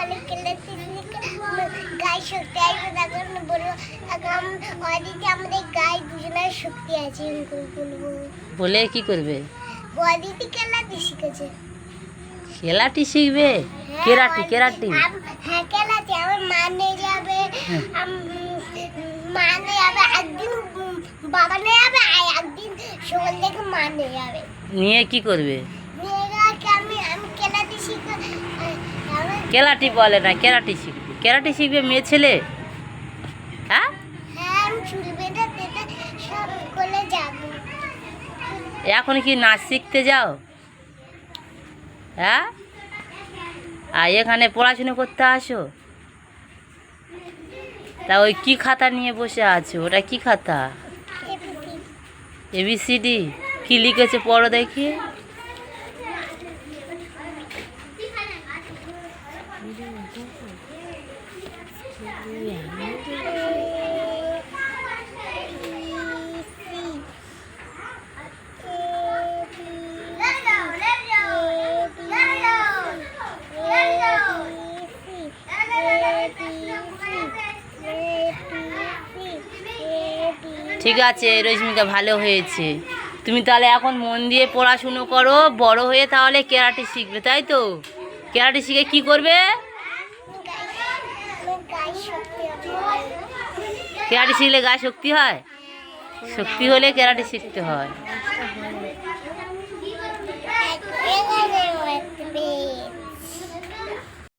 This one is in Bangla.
তাহলে কেলাতে গায়ে শক্তি আসবে, তখন বলবো অদিতে আমাদের গায়ে দুজনের শক্তি আছে বলবো। বলে কি করবে? অদিতে কেলাতে শিখেছে। কেরাটি শিখবে? কেরাটি কেরাটি হ্যাঁ কেলাতে আমার মানে যাবে, মানে যাবে একদিন, বাবা নিয়ে যাবে আর একদিন সকাল থেকে মানে যাবে। নিয়ে কি করবে? নিয়ে আমি কেলাতে শিখে কেরাটি বলে না, কেরাটি শিখবে। কেরাটি শিখবে মেয়ে ছেলে? হ্যাঁ হ্যাঁ আমি চুল বেঁধে তেতে সব করে যাবো। এখন কি নাচ শিখতে যাও? হ্যাঁ, আর এখানে পড়াশুনো করতে আসো? তা ওই কি খাতা নিয়ে বসে আছো? ওটা কি খাতা? ABCD কি লিখেছে পড়ো দেখি। ঠিক আছে রশ্মিকা, ভালো হয়েছে। তুমি তাহলে এখন মন দিয়ে পড়াশুনো করো, বড় হয়ে তাহলে কেরাটি শিখবে, তাই তো? কেরাটি শিখে কি করবে? কেরাটি শিখলে গায়ে শক্তি হয়? শক্তি হলে কেরাটি শিখতে হয়।